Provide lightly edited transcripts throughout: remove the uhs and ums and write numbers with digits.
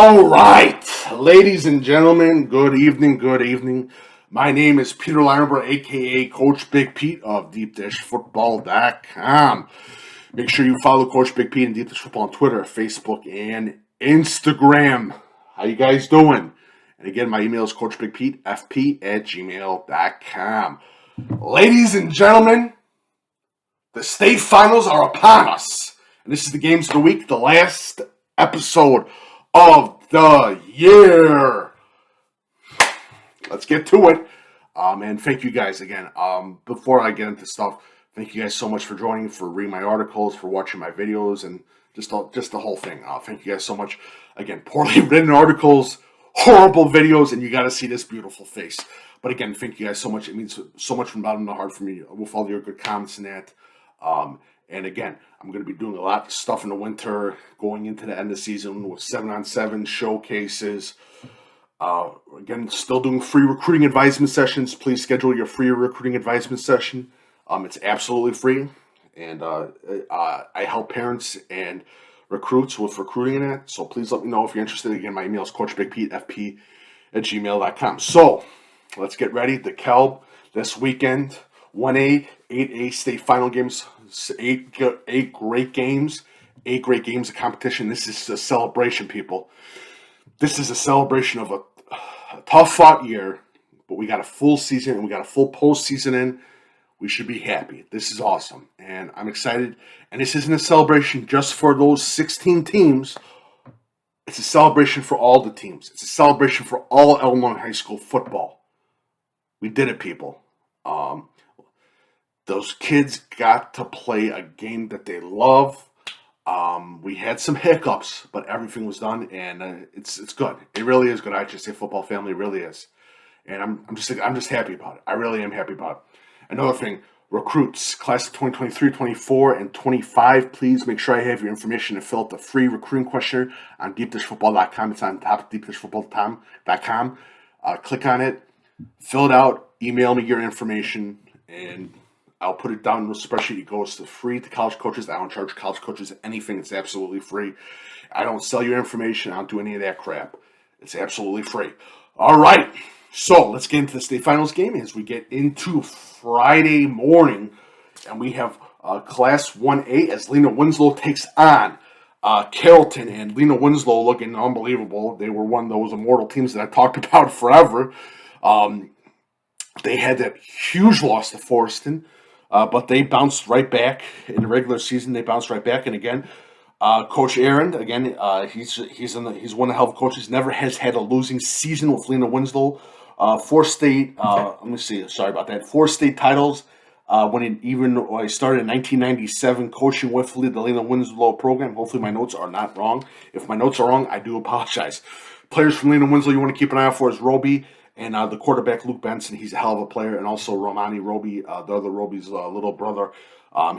All right, ladies and gentlemen, good evening, good evening. My name is Peter Lineberg, a.k.a. Coach Big Pete of DeepDishFootball.com. Make sure you follow Coach Big Pete and Deep Dish Football on Twitter, Facebook, and Instagram. How you guys doing? And again, my email is CoachBigPeteFP@gmail.com. Ladies and gentlemen, the state finals are upon us. And this is the games of the week, the last episode of the year. Let's get to it. And thank you guys again. Before I get into stuff, thank you guys so much for joining, for reading my articles, for watching my videos, and just the whole thing. Thank you guys so much. Again, poorly written articles, horrible videos, and you got to see this beautiful face. But again, thank you guys so much. It means so much from the bottom of the heart for me with all your good comments and that. And again, I'm going to be doing a lot of stuff in the winter, going into the end of the season with 7-on-7 showcases. Again, still doing free recruiting advisement sessions. Please schedule your free recruiting advisement session. It's absolutely free. And I help parents and recruits with recruiting in it. So please let me know if you're interested. Again, my email is CoachBigPeteFP@gmail.com. So let's get ready. The Kelb this weekend. 1A-8A state final games, eight great games of competition. This is a celebration, people. This is a celebration of a tough-fought year, but we got a full season and we got a full postseason in. We should be happy. This is awesome, and I'm excited. And this isn't a celebration just for those 16 teams. It's a celebration for all the teams. It's a celebration for all Illinois high school football. We did it, people. Those kids got to play a game that they love. We had some hiccups, but everything was done, and it's good. It really is good. IHSA football family really is, and I'm just happy about it. I really am happy about it. Another thing, recruits, class of 2023, 24, and 25. Please make sure I have your information to fill out the free recruiting questionnaire on DeepDishFootball.com. It's on top of DeepDishFootball.com. Click on it, fill it out, email me your information, and I'll put it down in the spreadsheet. It goes to free to college coaches. I don't charge college coaches anything. It's absolutely free. I don't sell your information. I don't do any of that crap. It's absolutely free. All right. So let's get into the state finals game as we get into Friday morning. And we have Class 1A as Lena Winslow takes on Carrollton. And Lena Winslow looking unbelievable. They were one of those immortal teams that I talked about forever. They had that huge loss to Forreston. But they bounced right back in the regular season. They bounced right back, and again, Coach Aaron, again, he's one of the health coaches. Never has had a losing season with Lena Winslow. 4 state. Let me see. Sorry about that. 4 state titles. When I started in 1997 coaching with the Lena Winslow program. Hopefully my notes are not wrong. If my notes are wrong, I do apologize. Players from Lena Winslow you want to keep an eye out for is Roby. And the quarterback, Luke Benson, he's a hell of a player. And also Romani Roby, the other Roby's little brother.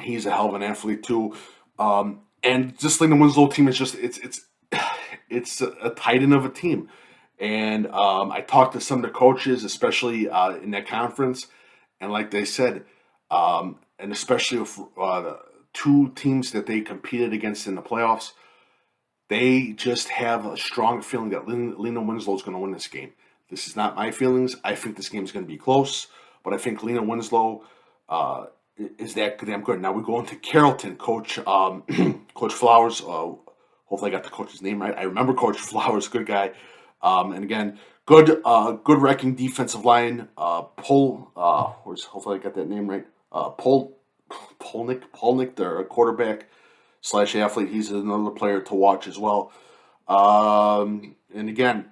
He's a hell of an athlete, too. And just Lena Winslow team is just, it's a titan of a team. And I talked to some of the coaches, especially in that conference. And like they said, and especially with the 2 teams that they competed against in the playoffs, they just have a strong feeling that Lena Winslow is going to win this game. This is not my feelings. I think this game is going to be close, but I think Lena Winslow is that damn good. Now we go into Carrollton. Coach Flowers. Hopefully I got the coach's name right. I remember Coach Flowers, good guy. And again, good wrecking defensive line. Hopefully I got that name right. Polnick, their quarterback / athlete. He's another player to watch as well. And again.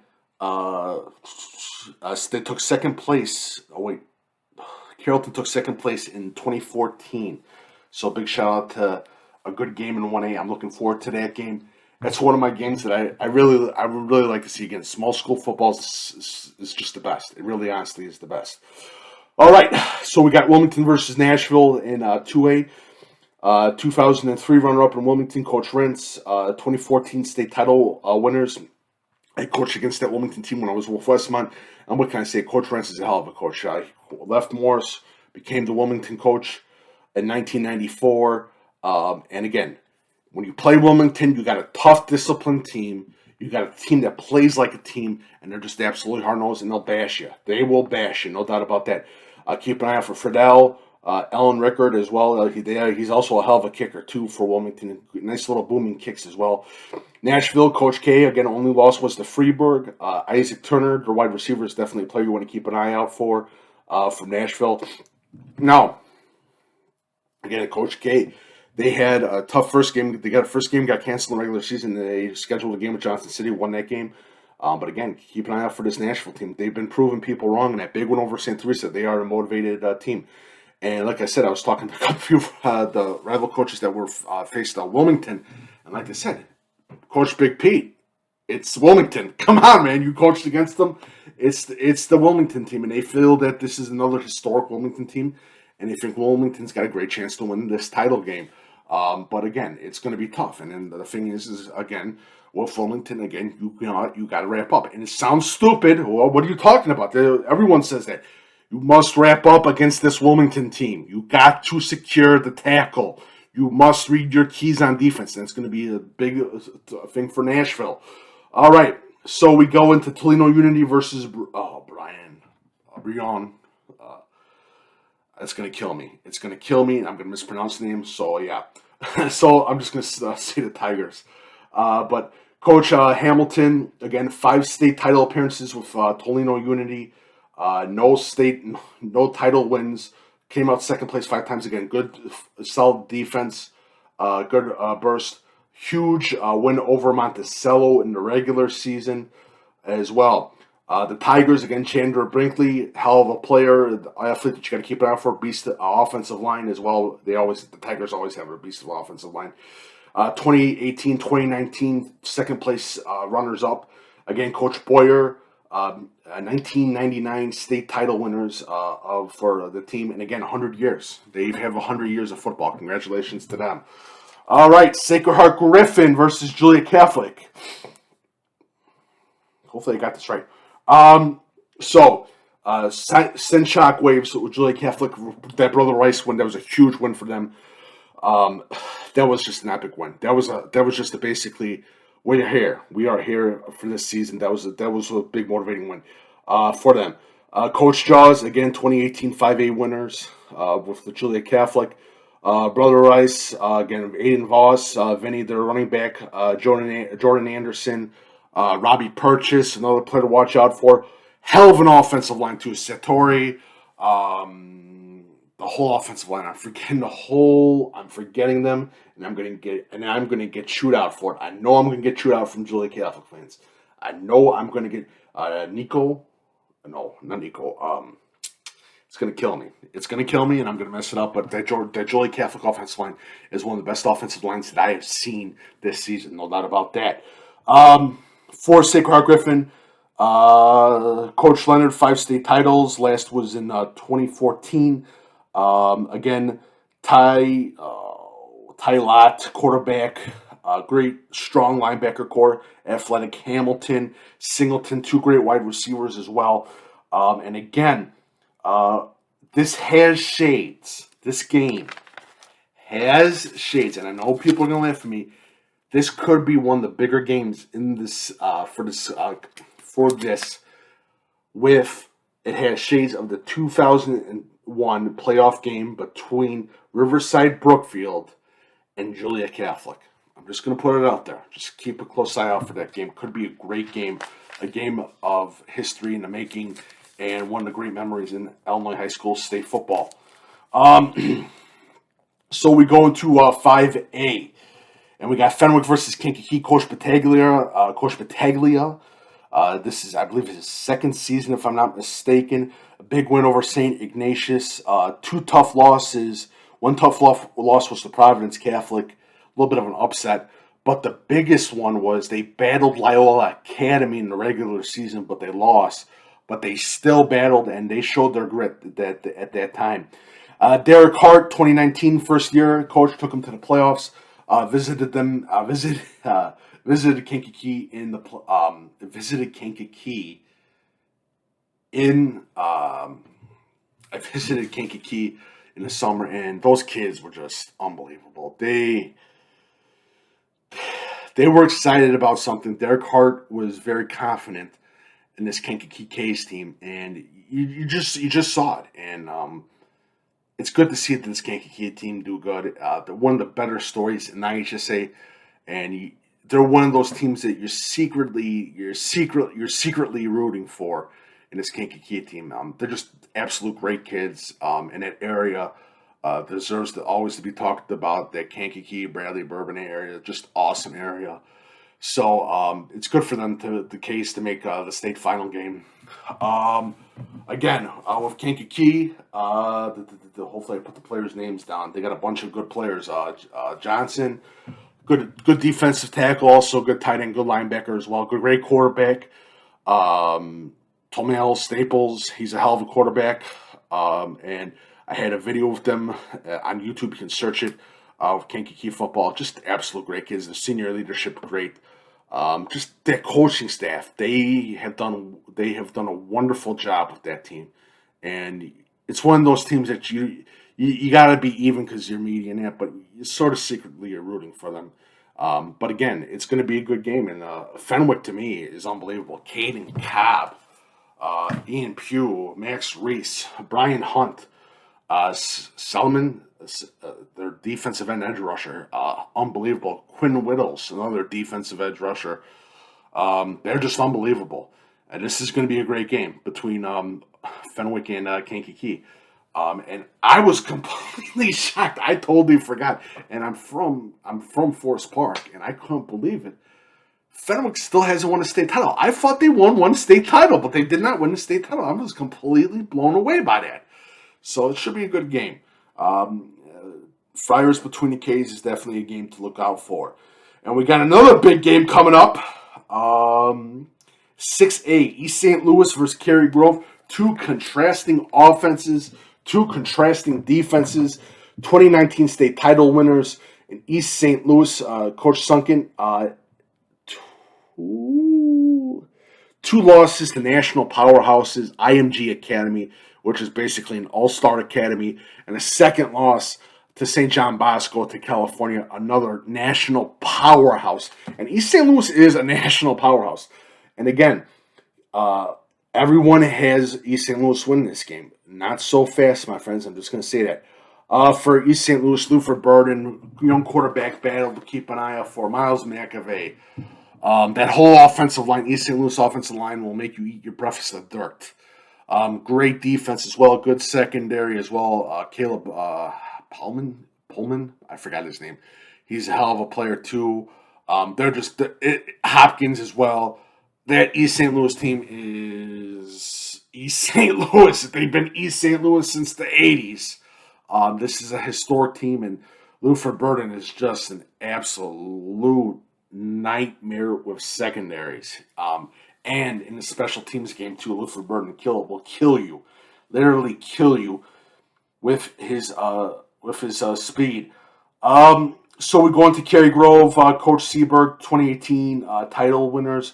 They took second place. Carrollton took second place in 2014. So big shout out to a good game in 1A. I'm looking forward to that game. That's one of my games that I would really like to see again. Small school football is just the best. It really, honestly, is the best. All right, so we got Wilmington versus Nashville in 2A. 2003 runner-up in Wilmington, Coach Rentz. 2014 state title winners. I coached against that Wilmington team when I was with Westmont. And what can I say? Coach Rentz is a hell of a coach. He left Morris, became the Wilmington coach in 1994. And again, when you play Wilmington, you got a tough, disciplined team. You got a team that plays like a team, and they're just absolutely hard-nosed, and they'll bash you. They will bash you, no doubt about that. Keep an eye out for Friedel, Ellen Rickard as well. He's also a hell of a kicker, too, for Wilmington. Nice little booming kicks as well. Nashville, Coach K, again, only loss was to Freeburg. Isaac Turner, their wide receiver, is definitely a player you want to keep an eye out for from Nashville. Now, again, Coach K, they had a tough first game. They got a first game, got canceled in the regular season. They scheduled a game with Johnson City, won that game. But again, keep an eye out for this Nashville team. They've been proving people wrong in that big win over St. Teresa. They are a motivated team. And like I said, I was talking to a couple of the rival coaches that were faced Wilmington. And like I said, Coach Big Pete, it's Wilmington. Come on, man. You coached against them. It's the Wilmington team. And they feel that this is another historic Wilmington team. And they think Wilmington's got a great chance to win this title game. But again, it's going to be tough. And then the thing is again, with Wilmington, again, you got to wrap up. And it sounds stupid. Well, what are you talking about? Everyone says that. You must wrap up against this Wilmington team. You got to secure the tackle. You must read your keys on defense. And it's going to be a big thing for Nashville. All right. So we go into Toledo Unity versus Brion. It's going to kill me. It's going to kill me. I'm going to mispronounce the name. So, yeah. So, I'm just going to say the Tigers. But Coach Hamilton, again, 5 state title appearances with Toledo Unity. No title wins. Came out second place 5 times again. Good, solid defense. Good burst. Huge win over Monticello in the regular season as well. The Tigers, again, Chandler Brinkley, hell of a player, athlete that you got to keep an eye out for. Beast offensive line as well. The Tigers always have a beast of offensive line. 2018, 2019, second place runners up. Again, Coach Boyer, 1999 state title winners for the team. And again, 100 years. They have 100 years of football. Congratulations to them. All right, Sacred Heart Griffin versus Julia Catholic. Hopefully I got this right. Send shockwaves with Julia Catholic. That Brother Rice win, that was a huge win for them. That was just an epic win. That was just basically, we're here. We are here for this season. That was a big motivating win for them. Coach Jaws, again, 2018 5A winners with the Julia Catholic. Brother Rice, again, Aiden Voss, Vinny, their running back, Jordan Anderson, Robbie Purchase, another player to watch out for. Hell of an offensive line too. Satori, the whole offensive line. I'm forgetting them, and I'm gonna get chewed out for it. I know I'm gonna get chewed out from Julia Catholic fans. I know I'm gonna get Nico. No, not Nico. It's going to kill me. It's going to kill me, and I'm going to mess it up. But that Julia Catholic offensive line is one of the best offensive lines that I have seen this season. No doubt about that. For Sacred Heart Griffin, Coach Leonard, 5 state titles. Last was in 2014. Again, Ty Lott, quarterback. Great, strong linebacker core. Athletic Hamilton, Singleton, 2 great wide receivers as well. And again, this has shades. This game has shades, and I know people are gonna laugh at me. This could be one of the bigger games in this for this. With it has shades of the 2001 playoff game between Riverside Brookfield and Julia Catholic. I'm just gonna put it out there. Just keep a close eye out for that game. Could be a great game, a game of history in the making. And one of the great memories in Illinois high school state football. So we go into 5A. And we got Fenwick versus Kankakee. Coach Battaglia. This is, I believe, his second season, if I'm not mistaken. A big win over St. Ignatius. 2 tough losses. One tough loss was to Providence Catholic. A little bit of an upset. But the biggest one was they battled Loyola Academy in the regular season, but they lost. But they still battled, and they showed their grit at that time. Derek Hart, 2019 first year, coach took them to the playoffs. Visited Kankakee in the I visited Kankakee in the summer, and those kids were just unbelievable. they were excited about something. Derek Hart was very confident in this Kankakee K's team, and you just saw it. And it's good to see this Kankakee team do good. They're one of the better stories in IHSA, and they're one of those teams that you're secretly rooting for in this Kankakee team. They're just absolute great kids. In that area deserves to always to be talked about. That Kankakee, Bradley, Bourbon area, just awesome area. So it's good for them the case to make the state final game. Again, with Kankakee, hopefully I put the players' names down. They got a bunch of good players. Johnson, good defensive tackle, also good tight end, good linebacker as well. Great quarterback. Tomel Staples, he's a hell of a quarterback. And I had a video with them on YouTube. You can search it. With Kankakee football, just absolute great kids. The senior leadership, great. Just their coaching staff, they have done a wonderful job with that team, and it's one of those teams that you got to be even because you're median at, but you sort of secretly are rooting for them. But again, it's going to be a good game, and Fenwick to me is unbelievable. Caden Cobb, Ian Pugh, Max Reese, Brian Hunt, Selman. Their defensive edge rusher, unbelievable. Quinn Whittles, another defensive edge rusher. They're just unbelievable. And this is going to be a great game between Fenwick and Kankakee. And I was completely shocked. I totally forgot. And I'm from Forest Park, and I couldn't believe it. Fenwick still hasn't won a state title. I thought they won one state title, but they did not win a state title. I was completely blown away by that. So it should be a good game. Friars between the K's is definitely a game to look out for. And we got another big game coming up. 6A, East St. Louis versus Cary-Grove. Two contrasting offenses, two contrasting defenses. 2019 state title winners in East St. Louis. Coach Sunken, two losses to national powerhouses, IMG Academy, which is basically an all-star academy, and a second loss to St. John Bosco to California, another national powerhouse. And East St. Louis is a national powerhouse. And again, everyone has East St. Louis winning this game. Not so fast, my friends. I'm just going to say that. For East St. Louis, Luther Burden, young quarterback battle to keep an eye out for. Miles McAvey. That whole offensive line, East St. Louis offensive line, will make you eat your breakfast of dirt. Great defense as well. Good secondary as well. Caleb Pullman, I forgot his name. He's a hell of a player too. They're just Hopkins as well. That East St. Louis team is East St. Louis. They've been East St. Louis since the 80s. This is a historic team, and Luther Burden is just an absolute nightmare with secondaries. And in the special teams game too, Luther Burden will kill you, literally kill you with his speed. So we go into Cary-Grove. Coach Seberg, 2018 title winners.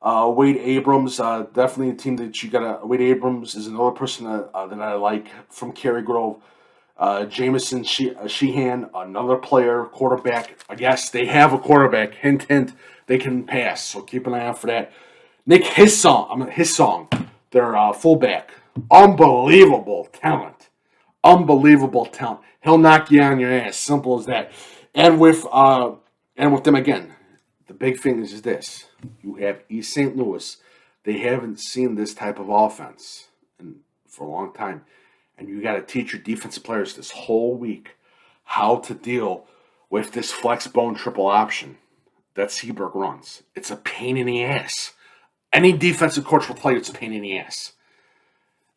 Wade Abrams, definitely a team that you gotta. Wade Abrams is another person that I like from Cary-Grove. Jamison Sheehan, another player, quarterback. Yes, they have a quarterback. Hint, hint. They can pass, so keep an eye out for that. Nick Hissong, their fullback. Unbelievable talent. Unbelievable talent. He'll knock you on your ass. Simple as that. And with them again, the big thing is this. You have East St. Louis. They haven't seen this type of offense for a long time. And you got to teach your defensive players this whole week how to deal with this flex bone triple option that Seberg runs. It's a pain in the ass. Any defensive coach will tell you it's a pain in the ass.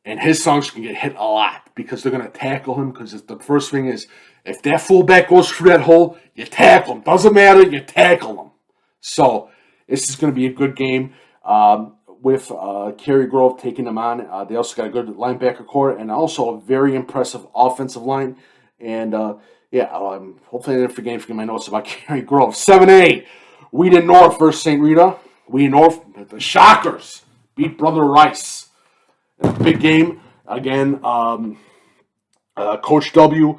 And his songs can get hit a lot because they're going to tackle him, because the first thing is, if that fullback goes through that hole, you tackle him. Doesn't matter, you tackle him. So this is going to be a good game with Cary-Grove taking them on. They also got a good linebacker core and also a very impressive offensive line. And hopefully I didn't forget my notes about Cary-Grove. 7A, Wheaton North versus St. Rita. Wheaton North, the Shockers beat Brother Rice. Big game. Again, Coach W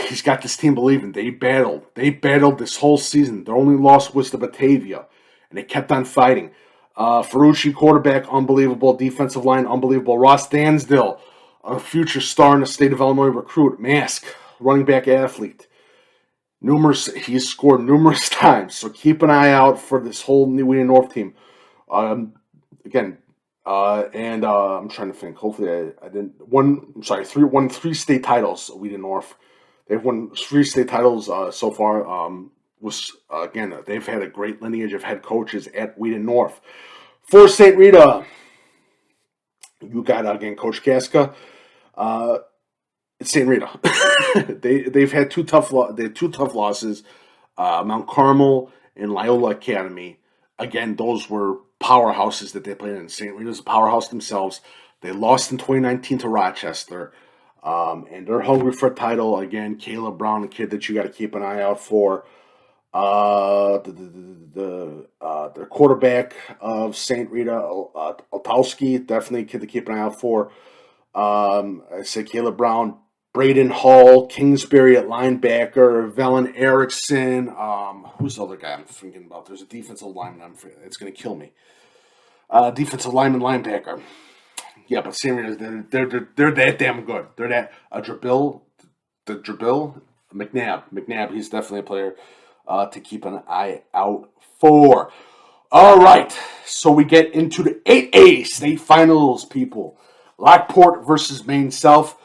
He's got this team believing. They battled. They battled this whole season. Their only loss was to Batavia, and they kept on fighting. Ferrucci, quarterback, unbelievable. Defensive line, unbelievable. Ross Dansdale, a future star in the state of Illinois recruit. Mask, running back athlete. He's scored numerous times, so keep an eye out for this whole New Wheaton North team. Again, I'm trying to think. Hopefully, I didn't. Won three state titles. Wheaton North. They've won 3 state titles so far. They've had a great lineage of head coaches at Wheaton North. For St. Rita, you got again Coach Casca. It's St. Rita. They've had two tough losses. Mount Carmel and Loyola Academy. Again, those were powerhouses that they played in. St. Rita's a powerhouse themselves. They lost in 2019 to Rochester. And they're hungry for a title. Again, Caleb Brown, a kid that you got to keep an eye out for. The quarterback of St. Rita, Altowski, definitely a kid to keep an eye out for. I say Caleb Brown, Braden Hall, Kingsbury at linebacker, Velen Erickson. Who's the other guy I'm thinking about? There's a defensive lineman. It's going to kill me. Defensive lineman, linebacker. Yeah, but St. Rita, they're that damn good. They're that Drabil McNabb. He's definitely a player to keep an eye out for. All right, so we get into the 8A state finals, people. Lockport versus Maine South,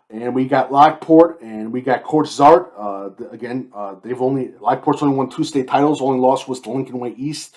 and we got Lockport and we got Coach Zart. Lockport's only won 2 state titles. Only loss was to Lincoln Way East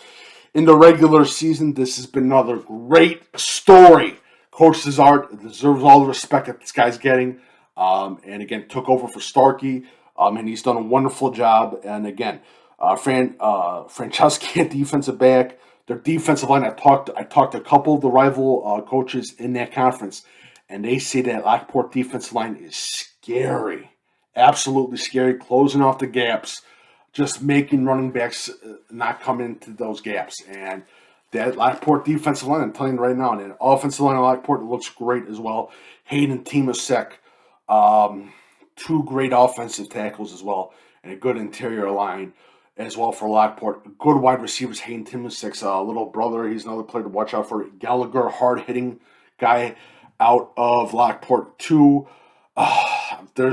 in the regular season. This has been another great story. Coach Zart deserves all the respect that this guy's getting. And again, took over for Starkey. And he's done a wonderful job. And again, Franceschi at defensive back. Their defensive line, I talked to a couple of the rival coaches in that conference, and they say that Lockport defensive line is scary. Absolutely scary, closing off the gaps, just making running backs not come into those gaps. And that Lockport defensive line, I'm telling you right now, and the offensive line of Lockport looks great as well. Hayden Timasek, 2 great offensive tackles as well, and a good interior line as well for Lockport. Good wide receivers, Hayden Timasek's little brother. He's another player to watch out for. Gallagher, hard-hitting guy out of Lockport too. They had 2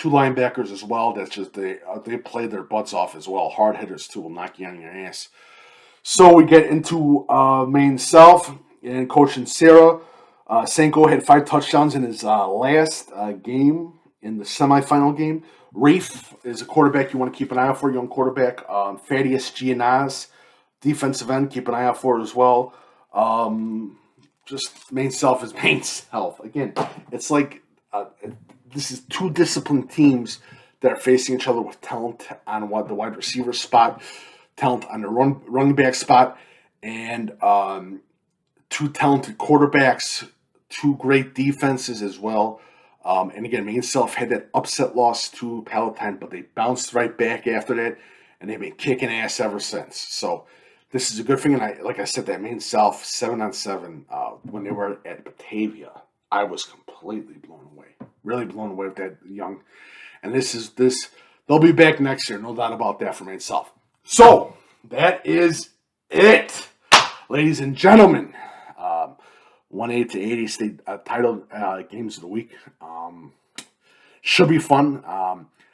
linebackers as well. That's just they play their butts off as well. Hard hitters too will knock you on your ass. So we get into Maine South and Coach Sarah. Senko had 5 touchdowns in his last game in the semifinal game. Reef is a quarterback you want to keep an eye out for, young quarterback. Thaddeus Gianaz, defensive end, keep an eye out for as well. Just Maine South is Maine South. Again, it's like this is 2 disciplined teams that are facing each other with talent on the wide receiver spot, talent on the running back spot, and 2 talented quarterbacks, 2 great defenses as well. And again, Maine South had that upset loss to Palatine, but they bounced right back after that, and they've been kicking ass ever since. So this is a good thing. And like I said, that Maine South 7-on-7 when they were at Batavia, I was completely blown away. Really blown away with that young. And they'll be back next year, no doubt about that for Maine South. So that is it, ladies and gentlemen. 1A-8A state title games of the week. Should be fun.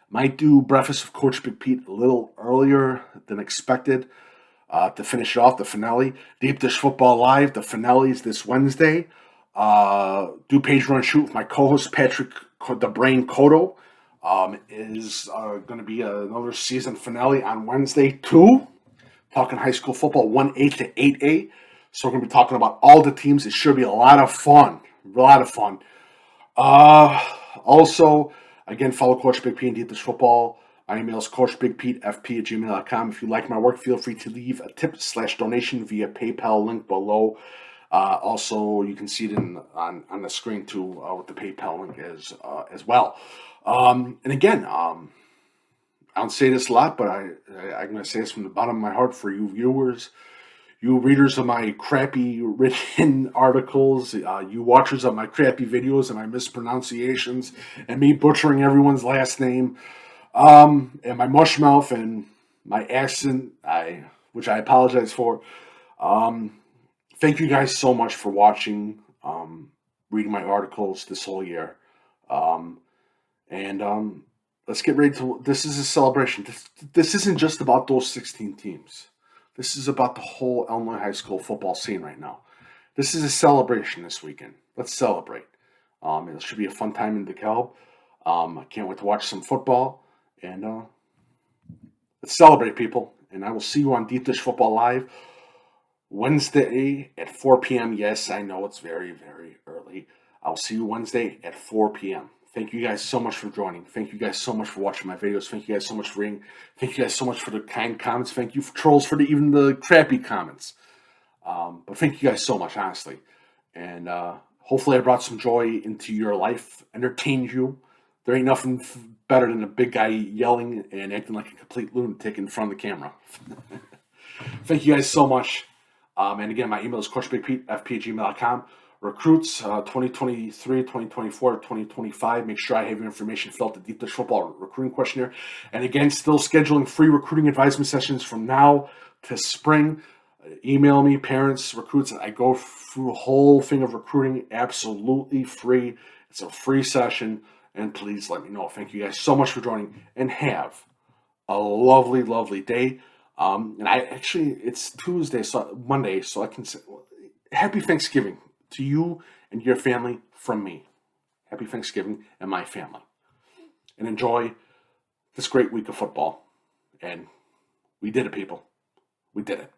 Might do breakfast with Coach Big Pete a little earlier than expected to finish off the finale. Deep Dish Football Live, the finale is this Wednesday. DuPage Run Shoot with my co-host Patrick the Brain Codo is going to be another season finale on Wednesday too. Talking high school football, 1A-8A. So we're going to be talking about all the teams. It should be a lot of fun. Also, again, follow Coach Big P and Deep Dish Football. My email is coachbigpetefp@gmail.com. If you like my work, feel free to leave a tip/donation via PayPal link below. Also, you can see it on the screen too with the PayPal link as well. And again, I don't say this a lot, but I'm going to say this from the bottom of my heart for you viewers. you readers of my crappy written articles, you watchers of my crappy videos and my mispronunciations and me butchering everyone's last name, and my mush mouth and my accent, which I apologize for. Thank you guys so much for watching, reading my articles this whole year. And let's get ready to. This is a celebration. This isn't just about those 16 teams. This is about the whole Illinois high school football scene right now. This is a celebration this weekend. Let's celebrate. It should be a fun time in DeKalb. I can't wait to watch some football. And let's celebrate, people. And I will see you on Deep Dish Football Live Wednesday at 4 p.m. Yes, I know it's very, very early. I'll see you Wednesday at 4 p.m. Thank you guys so much for joining. Thank you guys so much for watching my videos. Thank you guys so much for reading. Thank you guys so much for the kind comments. Thank you for trolls for even the crappy comments. But thank you guys so much, honestly. And hopefully I brought some joy into your life, entertained you. There ain't nothing better than a big guy yelling and acting like a complete lunatic in front of the camera. Thank you guys so much. And again, my email is coachbigpete@fp@gmail.com. Recruits 2023, 2024, 2025. Make sure I have your information filled out the Deep Dish Football recruiting questionnaire. And again, still scheduling free recruiting advisement sessions from now to spring. Email me, parents, recruits. I go through a whole thing of recruiting absolutely free. It's a free session. And please let me know. Thank you guys so much for joining. And have a lovely, lovely day. And it's Tuesday, Monday, so I can say happy Thanksgiving to you and your family from me. Happy Thanksgiving and my family. And enjoy this great week of football. And we did it, people. We did it.